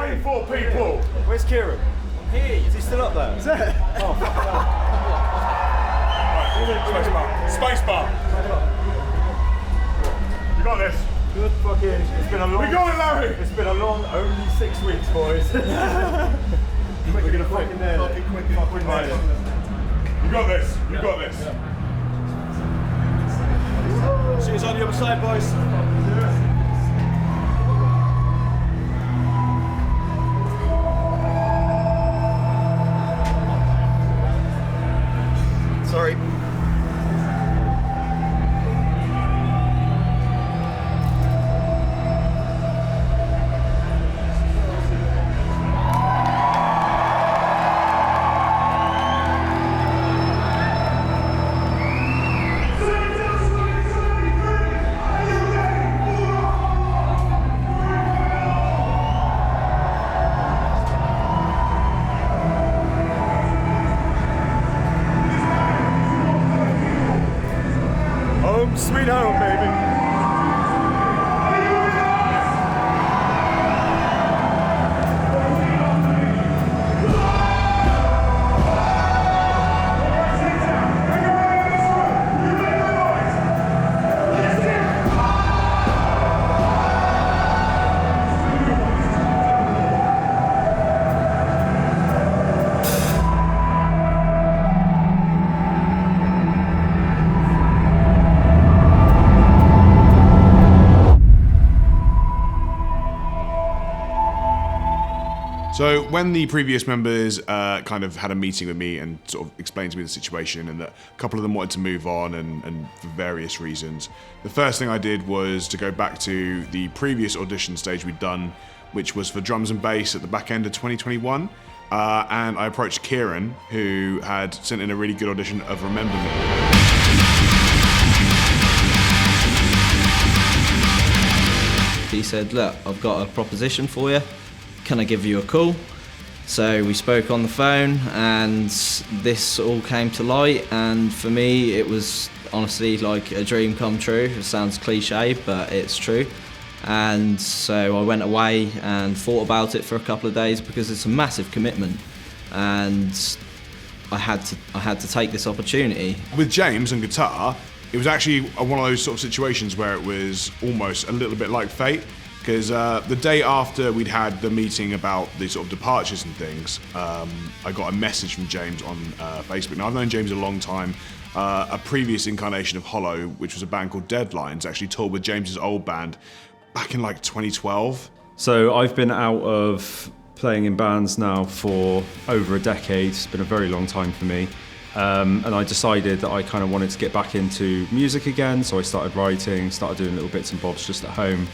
waiting for, people? Where's Kieran? I'm here. Is he still up there? Is it? Oh, fuck no. Right, spacebar. You got this. Good fucking. It's been a long. We got it, Larry. It's been a long, only 6 weeks, boys. We're gonna fucking nail it. Fucking nail it. You got this. You got this. See you on the other side, boys. Sorry. Home sweet home, baby. So when the previous members kind of had a meeting with me and sort of explained to me the situation and that a couple of them wanted to move on and for various reasons, the first thing I did was to go back to the previous audition stage we'd done, which was for drums and bass at the back end of 2021. And I approached Kieran, who had sent in a really good audition of Remember Me. He said, look, I've got a proposition for you. Can I give you a call? So we spoke on the phone and this all came to light, and for me it was honestly like a dream come true. It sounds cliche, but it's true. And so I went away and thought about it for a couple of days because it's a massive commitment, and I had to take this opportunity. With James and guitar, it was actually one of those sort of situations where it was almost a little bit like fate. Because the day after we'd had the meeting about the sort of departures and things, I got a message from James on Facebook. Now, I've known James a long time. A previous incarnation of Hollow, which was a band called Deadlines, actually toured with James's old band back in like 2012. So I've been out of playing in bands now for over a decade. It's been a very long time for me. And I decided that I kind of wanted to get back into music again. So I started writing, started doing little bits and bobs just at home.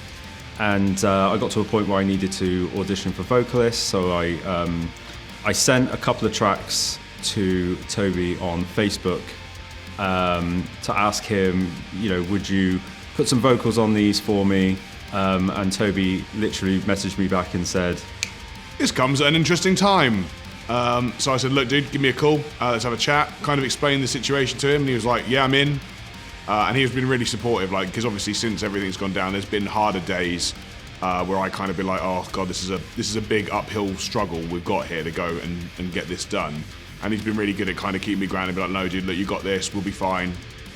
And I got to a point where I needed to audition for vocalists, so I sent a couple of tracks to Toby on Facebook to ask him, you know, would you put some vocals on these for me? And Toby literally messaged me back and said, "This comes at an interesting time." So I said, "Look, dude, give me a call. Let's have a chat." Kind of explained the situation to him, and he was like, "Yeah, I'm in." And he's been really supportive, like, because obviously since everything's gone down, there's been harder days where I kind of been like, oh god, this is a big uphill struggle we've got here to go and get this done. And he's been really good at kind of keeping me grounded, be like, no, dude, look, you got this, we'll be fine.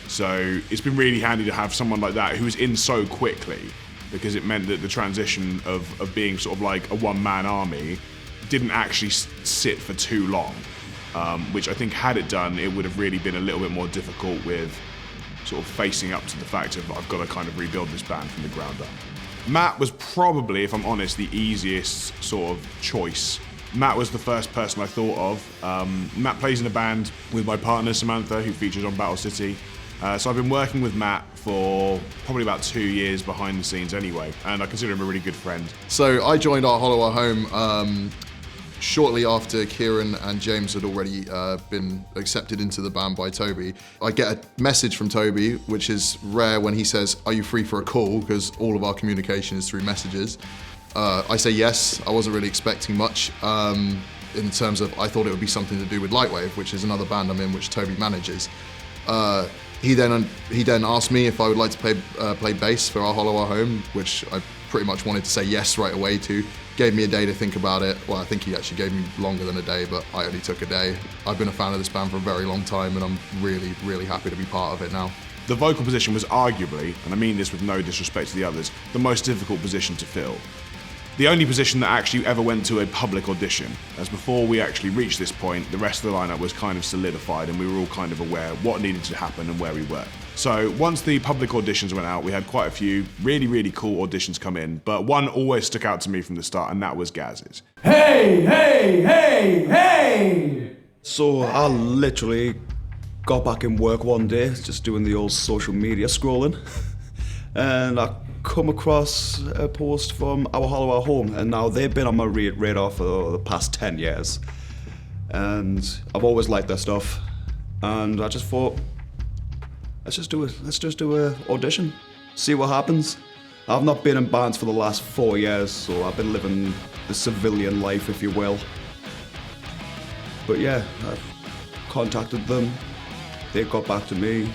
So it's been really handy to have someone like that who was in so quickly, because it meant that the transition of being sort of like a one-man army didn't actually sit for too long, which I think had it done, it would have really been a little bit more difficult with sort of facing up to the fact of I've got to kind of rebuild this band from the ground up. Matt was probably, if I'm honest, the easiest sort of choice. Matt was the first person I thought of. Matt plays in a band with my partner Samantha, who features on Battle City. So I've been working with Matt for probably about 2 years behind the scenes anyway, and I consider him a really good friend. So I joined our Hollow Home shortly after Kieran and James had already been accepted into the band by Toby. I get a message from Toby, which is rare, when he says, "Are you free for a call?" because all of our communication is through messages. I say yes. I wasn't really expecting much in terms of, I thought it would be something to do with Lightwave, which is another band I'm in, which Toby manages. He then asked me if I would like to play bass for our Hollow Home, which I pretty much wanted to say yes right away to. Gave me a day to think about it. Well, I think he actually gave me longer than a day, but I only took a day. I've been a fan of this band for a very long time, and I'm really, really happy to be part of it now. The vocal position was arguably, and I mean this with no disrespect to the others, the most difficult position to fill. The only position that actually ever went to a public audition, as before we actually reached this point, the rest of the lineup was kind of solidified and we were all kind of aware what needed to happen and where we were. So once the public auditions went out, we had quite a few really, really cool auditions come in, but one always stuck out to me from the start, and that was Gaz's. Hey, hey, hey, hey! So I literally got back in work one day, just doing the old social media scrolling, and I come across a post from Ohoh Home, and now they've been on my radar for the past 10 years. And I've always liked their stuff, and I just thought, let's just do a audition, see what happens. I've not been in bands for the last 4 years, so I've been living the civilian life, if you will. But yeah, I contacted them, they got back to me,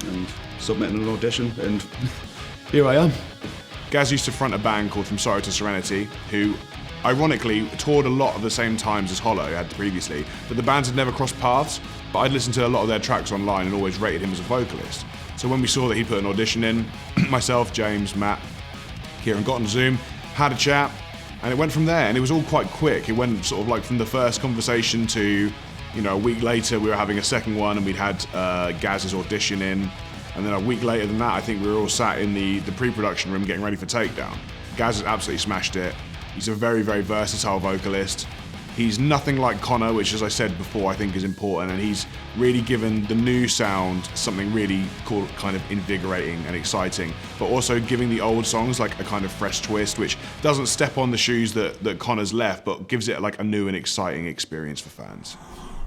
and submitted an audition, and here I am. Gaz used to front a band called From Sorrow to Serenity, who ironically toured a lot of the same times as Hollow had previously, but the bands had never crossed paths. But I'd listened to a lot of their tracks online and always rated him as a vocalist. So when we saw that he put an audition in, myself, James, Matt, Kieran got on Zoom, had a chat, and it went from there. And it was all quite quick. It went sort of like from the first conversation to, you know, a week later we were having a second one and we'd had Gaz's audition in. And then a week later than that, I think we were all sat in the pre-production room getting ready for Takedown. Gaz has absolutely smashed it. He's a very, very versatile vocalist. He's nothing like Connor, which, as I said before, I think is important, and he's really given the new sound something really cool, kind of invigorating and exciting, but also giving the old songs like a kind of fresh twist, which doesn't step on the shoes that Connor's left, but gives it like a new and exciting experience for fans.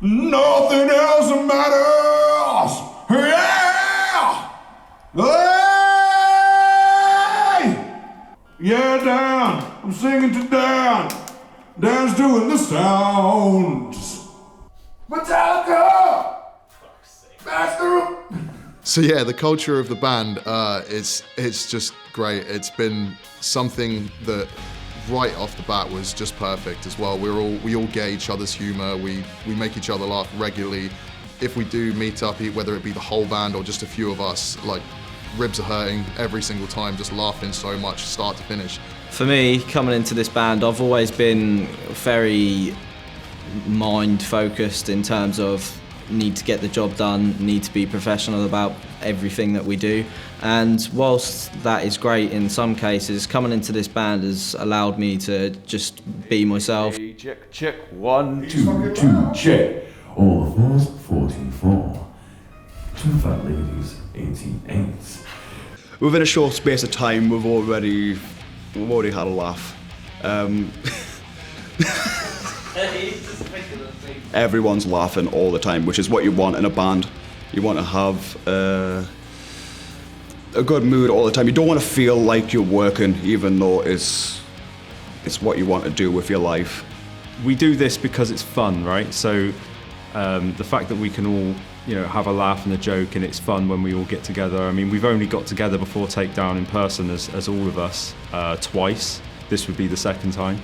Nothing else matters! Yeah! Hey! Yeah, Dan! I'm singing to Dan! Dan's doing the sounds. Metallica! Master! So yeah, the culture of the band, it's just great. It's been something that right off the bat was just perfect as well. We all get each other's humour. We make each other laugh regularly. If we do meet up, whether it be the whole band or just a few of us, like ribs are hurting every single time, just laughing so much, start to finish. For me, coming into this band, I've always been very mind-focused in terms of need to get the job done, need to be professional about everything that we do. And whilst that is great in some cases, coming into this band has allowed me to just be myself. Hey, check, check, 1, 2, 2, check. All the first 44. 2 fat ladies, 88. Within a short space of time, we've already had a laugh. Everyone's laughing all the time, which is what you want in a band. You want to have a good mood all the time. You don't want to feel like you're working, even though it's what you want to do with your life. We do this because it's fun, right? So the fact that we can all, you know, have a laugh and a joke, and it's fun when we all get together. I mean, we've only got together before Takedown in person as all of us twice. This would be the second time.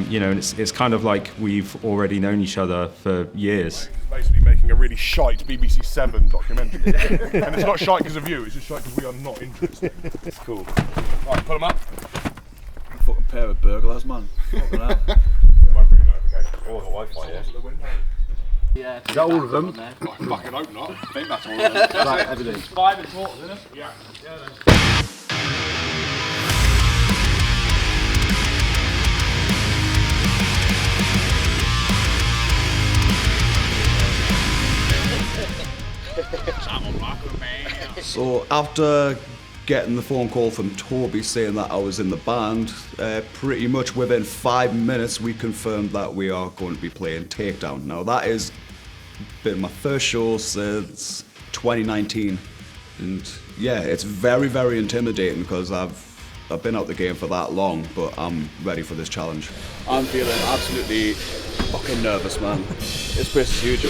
You know, and it's kind of like we've already known each other for years. Basically making a really shite BBC 7 documentary. And it's not shite because of you, it's just shite because we are not interested. It's cool. Right, put them up. Fucking pair of burglars, man. Fucking hell. Oh, the Wi-Fi, yeah. Yeah. Is that all of them? I fucking hope not. I think that's all of them. Right, everything. 5 in total, isn't it? Yeah. So after getting the phone call from Toby saying that I was in the band, pretty much within 5 minutes we confirmed that we are going to be playing Takedown. Now that has been my first show since 2019, and yeah, it's very, very intimidating because I've been out the game for that long, but I'm ready for this challenge. I'm feeling absolutely fucking nervous, man. This place is huge.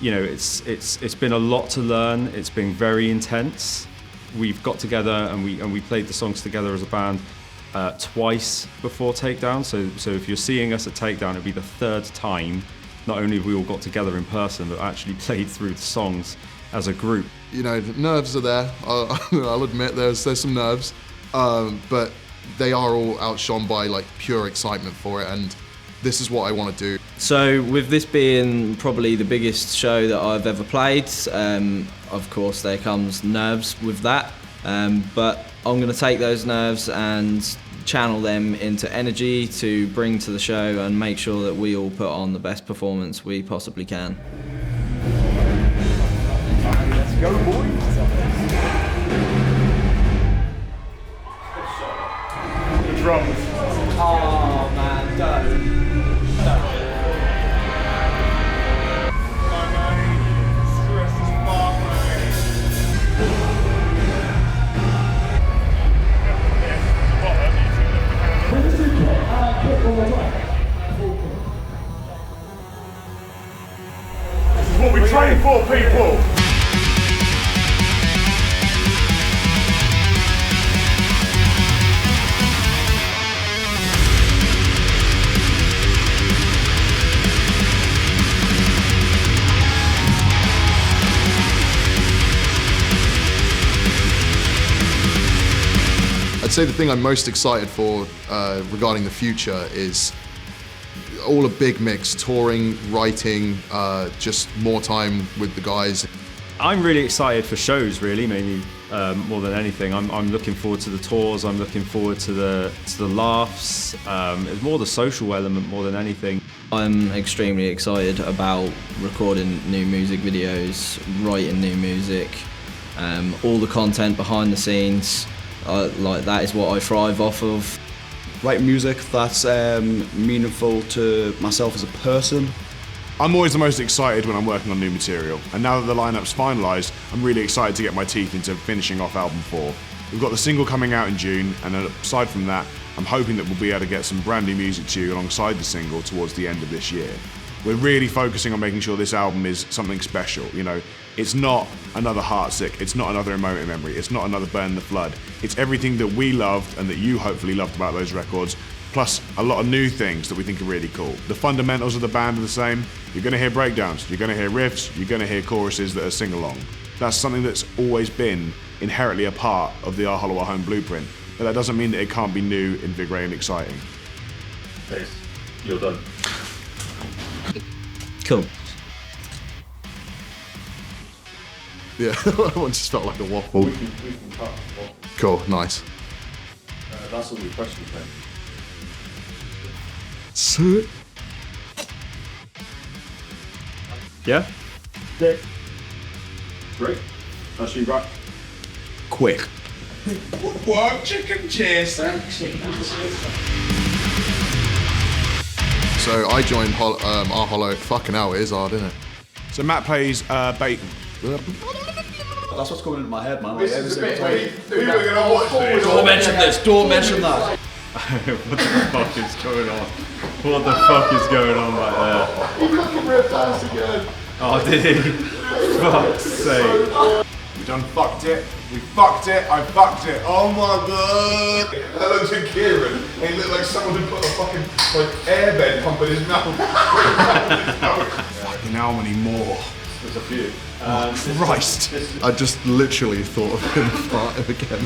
You know, it's been a lot to learn. It's been very intense. we've got together and we played the songs together as a band twice before Takedown. So if you're seeing us at Takedown, it'll be the third time. Not only have we all got together in person, but actually played through the songs as a group. You know, nerves are there. I'll admit there's some nerves, but they are all outshone by like pure excitement for it, and this is what I want to do. So with this being probably the biggest show that I've ever played, of course there comes nerves with that, but I'm going to take those nerves and channel them into energy to bring to the show and make sure that we all put on the best performance we possibly can. Let's go, boys. The drums. Oh man, don't. This is what we train for, people. I'd say the thing I'm most excited for regarding the future is all a big mix, touring, writing, just more time with the guys. I'm really excited for shows, really, mainly more than anything. I'm looking forward to the tours. I'm looking forward to the laughs. It's more the social element more than anything. I'm extremely excited about recording new music videos, writing new music, all the content behind the scenes. Like that is what I thrive off of. Write music that's meaningful to myself as a person. I'm always the most excited when I'm working on new material, and now that the lineup's finalised, I'm really excited to get my teeth into finishing off album 4. We've got the single coming out in June, and aside from that, I'm hoping that we'll be able to get some brand new music to you alongside the single towards the end of this year. We're really focusing on making sure this album is something special. You know, it's not another Heartsick, it's not another A Moment in Memory, it's not another Burn the Flood. It's everything that we loved and that you hopefully loved about those records, plus a lot of new things that we think are really cool. The fundamentals of the band are the same. You're going to hear breakdowns, you're going to hear riffs, you're going to hear choruses that are sing-along. That's something that's always been inherently a part of the Our Hollow Our Home blueprint, but that doesn't mean that it can't be new, invigorating, exciting. Thanks. You're done. Cool. Yeah, that one just felt like a waffle. We can cut. Well, Cool, nice. that's all your questions, mate. So, Yeah? Great. That's you, right? Quick. What? Chicken chaser? so I joined Our Hollow. Fucking hell, it is hard, isn't it? So Matt plays bait. That's what's coming into my head, man. This is the bit where people are going to watch this. Don't mention this. Don't mention that. What the fuck is going on? What the fuck is going on right there? He fucking ripped us again. Oh, did he? Fuck's sake. We done fucked it. We fucked it. I fucked it. Oh my god. I looked at Kieran and he looked like someone had put a fucking airbed pump in his mouth. Fucking how many more? There's a few. Christ. I just literally thought of him farting again.